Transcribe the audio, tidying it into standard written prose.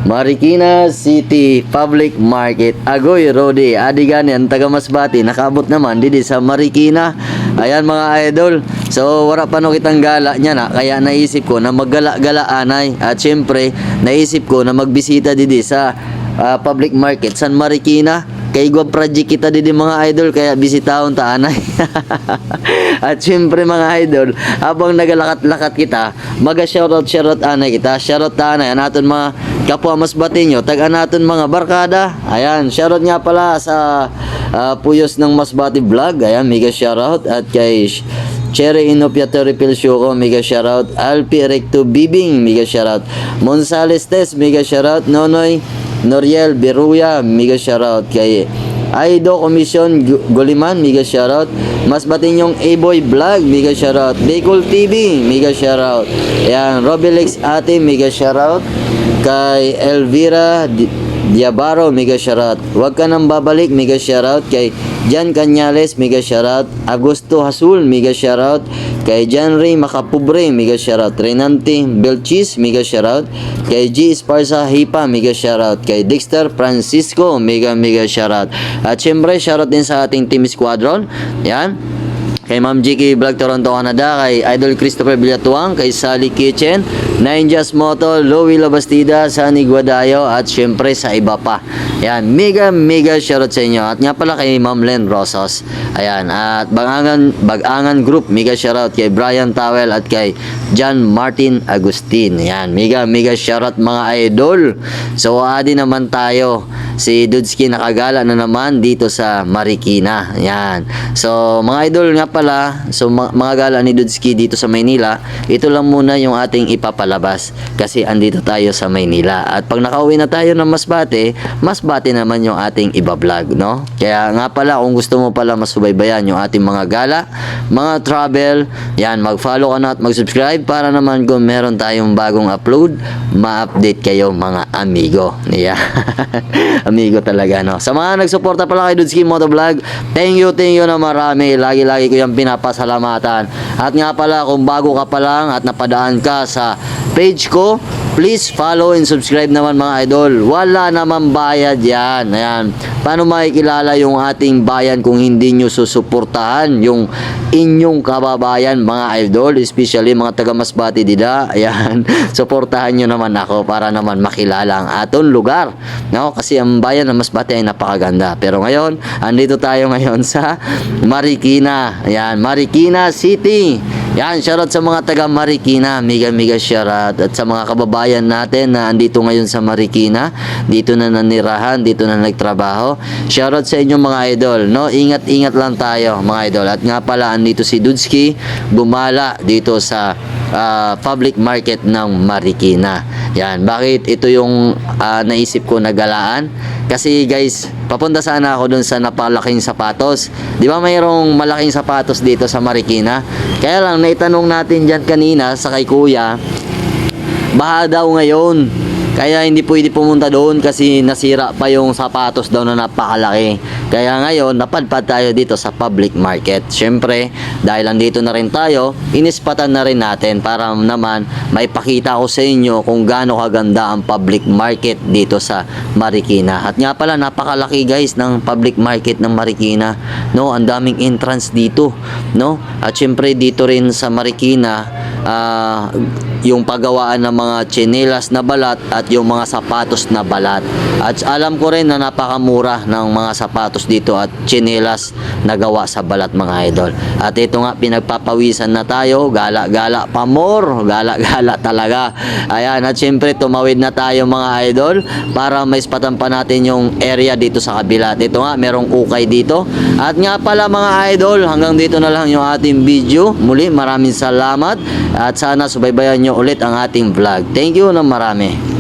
Marikina City Public Market. Agoy Rodi, adigan yan taga Masbati, nakaabot naman didi sa Marikina. Ayan mga idol. So wala pa no kitang gala niya na, kaya naisip ko na maggala-gala anay. At syempre, naisip ko na magbisita didi sa public market San Marikina. Kay gwa project kita didi mga idol, kaya bisitahon ta anay. At syempre mga idol, habang nagalakat-lakat kita, shoutout anay kita. Shoutout ta anay anaton mga kapwa Masbati nyo, tag anaton mga barkada. Ayan, shoutout nga pala sa Puyos ng Masbati Vlog. Ayan, mega shoutout. At kay Cherry Inopia Teripil Syoko, mega shoutout. Alpi Recto Bibing, mega shoutout. Monsales Test, mega shoutout. Nonoy Noriel Beruya, mega shoutout. Kay Aido Commission Goliman, mega shoutout. Masbati nyong A-Boy Vlog, mega shoutout. Bicol TV, mega shoutout. Ayan, Robelex Ate, mega shoutout. Kay Elvira Diabaro, mega shoutout. Huwag ka nang babalik, mega shoutout. Kay Jan Cañales, mega shoutout. Agosto Hasul, mega shoutout. Kay Jan Ray Makapubre, mega shoutout. Renante Belchis, mega shoutout. Kay G Esparza Hipa, mega shoutout. Kay Dexter Francisco, mega shoutout. At syempre shoutout din sa ating Team Squadron. Yan. Kay Ma'am Jiki Vlog Toronto, Canada. Kay Idol Christopher Villatuang. Kay Sally Kitchen, Ninjas Moto, Louie Labastida, Sunny Guadayo. At syempre sa iba pa. Ayan, mega shoutout sa inyo. At nga pala kay Ma'am Len Rosos. Ayan, at Bagangan Group, mega shoutout kay Brian Towel at kay John Martin Agustin. Ayan, mega shoutout mga idol. So adi naman tayo. Si Dudski nakagala na naman dito sa Marikina. Ayan. So mga idol nga pala, so mga gala ni Dudski dito sa Maynila, ito lang muna yung ating ipapalabas kasi andito tayo sa Maynila. At pag nakauwi na tayo ng Masbate naman yung ating iba-vlog, no? Kaya nga pala, kung gusto mo pala masubaybayan yung ating mga gala, mga travel, yan, mag-follow ka na at mag-subscribe para naman kung meron tayong bagong upload, ma-update kayo mga amigo. Yeah. Amigo talaga, no? Sa mga nagsuporta pala kay Dudski Motovlog, thank you na marami. Lagi ko yung pinapasalamatan. At nga pala, kung bago ka pa lang at napadaan ka sa page ko, please follow and subscribe naman mga idol. Wala naman bayad yan. Ayan. Paano makikilala yung ating bayan kung hindi nyo susuportahan yung inyong kababayan mga idol, especially mga taga Masbati dida. Ayan. Suportahan nyo naman ako para naman makilala ang aton lugar. No? Kasi ang bayan ng Masbati ay napakaganda. Pero ngayon, andito tayo ngayon sa Marikina. Ayan, Marikina City. Yan, shoutout sa mga taga Marikina, mega shoutout. At sa mga kababayan natin na andito ngayon sa Marikina, dito na nanirahan, dito na nagtrabaho. Shoutout sa inyo mga idol, no? Ingat lang tayo mga idol. At nga pala, andito si Dudski, bumala dito sa public market ng Marikina. Yan, bakit ito yung naisip ko na galaan? Kasi guys, papunta sana ako dun sa napalaking sapatos. Di ba mayroong malaking sapatos dito sa Marikina? Kaya lang, naitanong natin dyan kanina sa kay kuya, baha daw ngayon. Kaya hindi pwede pumunta doon kasi nasira pa yung sapatos daw na napakalaki. Kaya ngayon, napadpad tayo dito sa public market. Siyempre, dahil andito na rin tayo, inispatan na rin natin para naman maipakita ko sa inyo kung gaano kaganda ang public market dito sa Marikina. At nga pala, napakalaki guys ng public market ng Marikina. No, ang daming entrance dito, no? At siyempre dito rin sa Marikina, yung paggawaan ng mga tsinelas na balat at yung mga sapatos na balat. At alam ko rin na napakamura ng mga sapatos dito at tsinelas na gawa sa balat mga idol. At ito nga, pinagpapawisan na tayo, gala-gala pa more, gala-gala talaga. Ayan, at syempre tumawid na tayo mga idol para maispatan pa natin yung area dito sa kabila. At ito nga, merong ukay dito. At nga pala mga idol, hanggang dito na lang yung ating video. Muli, maraming salamat at sana subaybayan nyo ulit ang ating vlog. Thank you na marami.